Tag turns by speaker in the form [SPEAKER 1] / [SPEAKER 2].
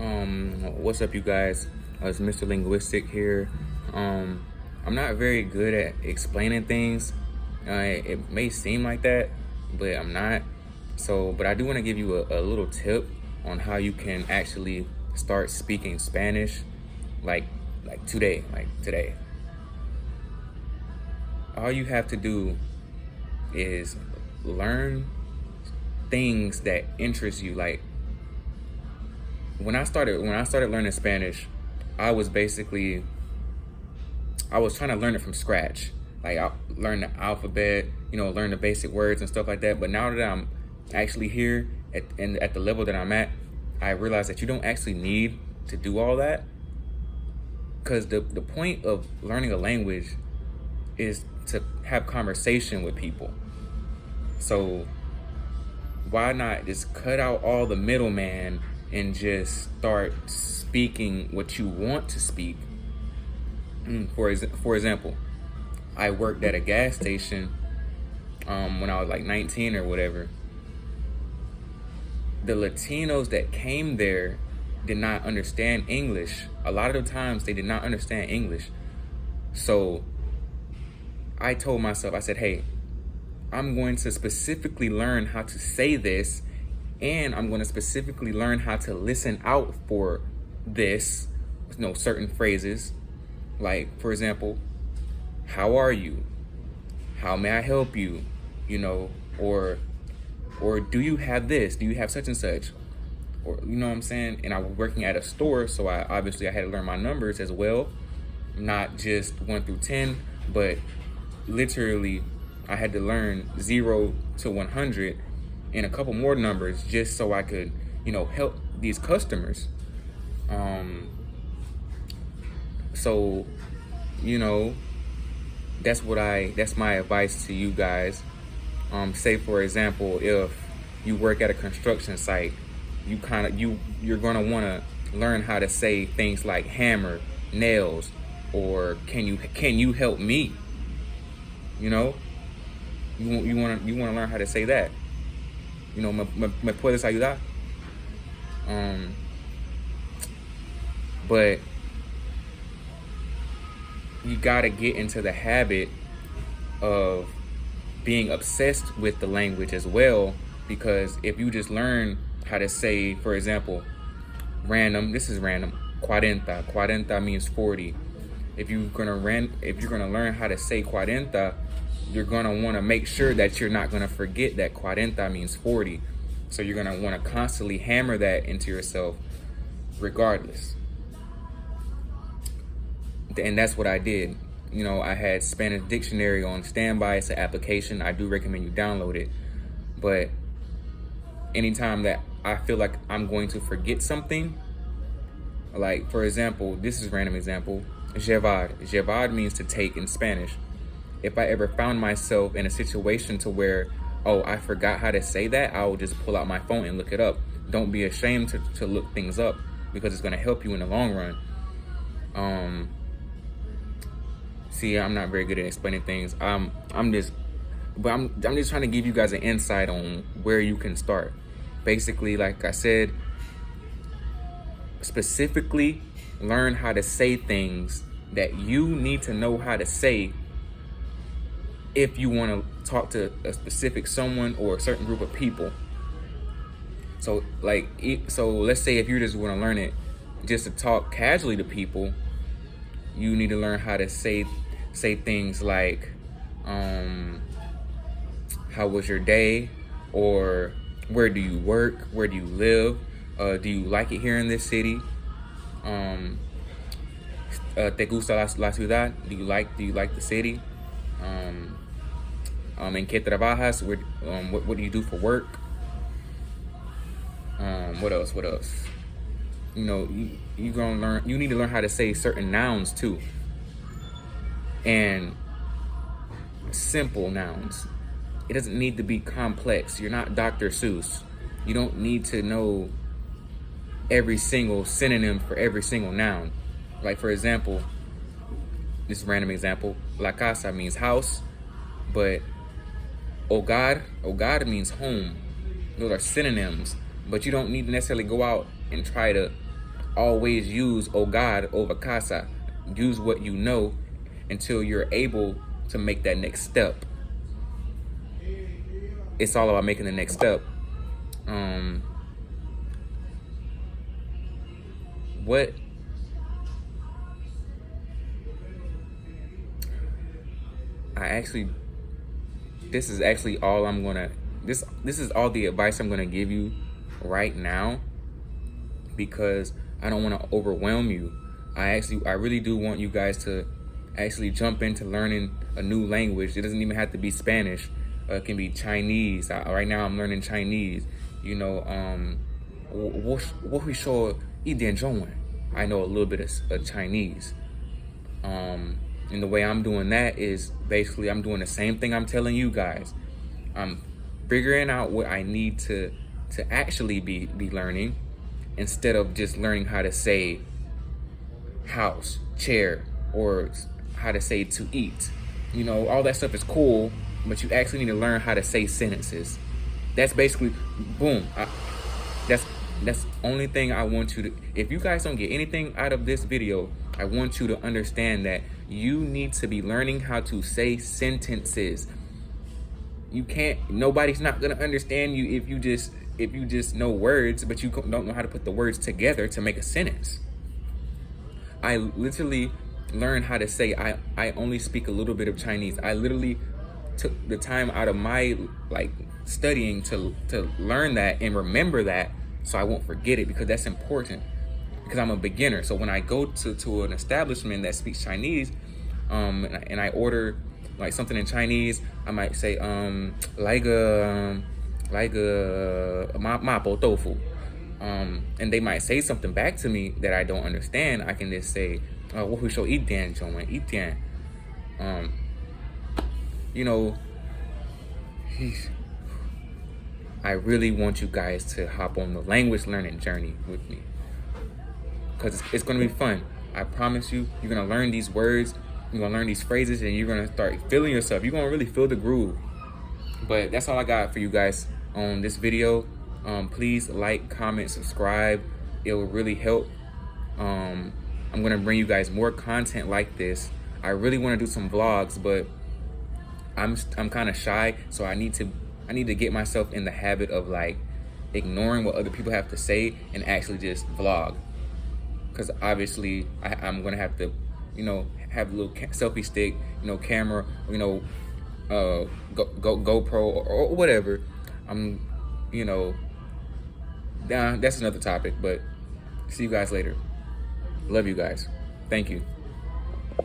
[SPEAKER 1] What's up, you guys? It's Mr. Linguistic here. I'm not very good at explaining things. It may seem like that, but I'm not. But I do want to give you a little tip on how you can actually start speaking Spanish, like today. All you have to do is learn things that interest you. Like when I started learning Spanish, I was trying to learn it from scratch. Like I learned the alphabet, learn the basic words and stuff like that. But now that I'm actually here at the level that I'm at, I realize that you don't actually need to do all that, because the point of learning a language is to have conversation with people. So why not just cut out all the middleman and just start speaking what you want to speak? For example, I worked at a gas station when I was like 19 or whatever. The Latinos that came there did not understand English. A lot of the times they did not understand English. So I told myself, I said, hey, I'm going to specifically learn how to say this, and I'm going to specifically learn how to listen out for this, certain phrases. Like, for example, how are you? How may I help you? Or do you have this? Do you have such and such? Or, you know what I'm saying? And I was working at a store, so I had to learn my numbers as well. Not just 1 through 10, but literally I had to learn 0 to 100 and a couple more numbers just so I could, help these customers. So, that's my advice to you guys. Say for example, if you work at a construction site, you're gonna want to learn how to say things like hammer, nails, or can you help me? You want to learn how to say that. Me puedes ayudar. But you gotta get into the habit of being obsessed with the language as well, because if you just learn how to say, for example, random, this is random, cuarenta means 40. If you're gonna learn how to say cuarenta, you're gonna want to make sure that you're not gonna forget that cuarenta means 40. So you're gonna want to constantly hammer that into yourself regardless. And that's what I did. I had Spanish Dictionary on standby. It's an application. I do recommend you download it. But anytime that I feel like I'm going to forget something, like, for example, this is a random example, llevar. Llevar means to take in Spanish. If I ever found myself in a situation to where, I forgot how to say that, I will just pull out my phone and look it up. Don't be ashamed to look things up, because it's going to help you in the long run. See, I'm not very good at explaining things. I'm just trying to give you guys an insight on where you can start. Basically, like I said, specifically learn how to say things that you need to know how to say if you want to talk to a specific someone or a certain group of people. So let's say if you just want to learn it just to talk casually to people, you need to learn how to say things like, how was your day? Or where do you work? Where do you live? Do you like it here in this city? ¿Te gusta la ciudad? Do you like the city? ¿En qué trabajas? What do you do for work? What else? You gonna learn. You need to learn how to say certain nouns too, and simple nouns. It doesn't need to be complex. You're not Dr. Seuss. You don't need to know every single synonym for every single noun. Like, for example, this random example, la casa means house, but hogar means home. Those are synonyms, but you don't need to necessarily go out and try to always use "oh God" over "casa." Use what you know until you're able to make that next step. It's all about making the next step. What I actually, this is actually all I'm gonna, this is all the advice I'm gonna give you right now, because I don't want to overwhelm you. I really do want you guys to actually jump into learning a new language. It doesn't even have to be Spanish. It can be Chinese. Right now I'm learning Chinese. You know, 我会说一点中文. I know a little bit of Chinese. And the way I'm doing that is basically I'm doing the same thing I'm telling you guys. I'm figuring out what I need to actually be learning, instead of just learning how to say house, chair, or how to say to eat. You know, all that stuff is cool, but you actually need to learn how to say sentences. That's basically, boom. That's the only thing I want you to, if you guys don't get anything out of this video, I want you to understand that you need to be learning how to say sentences. You can't, nobody's not gonna understand you if you just know words, but you don't know how to put the words together to make a sentence. I literally learned how to say I only speak a little bit of Chinese. I literally took the time out of my studying to learn that and remember that, so I won't forget it, because that's important, because I'm a beginner. So when I go to an establishment that speaks Chinese, and I order like something in Chinese, I might say like a mapo tofu, and they might say something back to me that I don't understand. I can just say 我会说一点中文，一点. You know, I really want you guys to hop on the language learning journey with me, because it's going to be fun. I promise you, you're going to learn these words, you're going to learn these phrases, and you're going to start feeling yourself. You're going to really feel the groove. But that's all I got for you guys on this video. Please like, comment, subscribe. It will really help. I'm going to bring you guys more content like this. I really want to do some vlogs, but I'm kind of shy, so I need to get myself in the habit of like ignoring what other people have to say and actually just vlog. Because obviously I'm gonna have to, you know, have a little selfie stick, you know, camera, you know, GoPro or whatever. You know, that's another topic. But see you guys later. Love you guys. Thank you.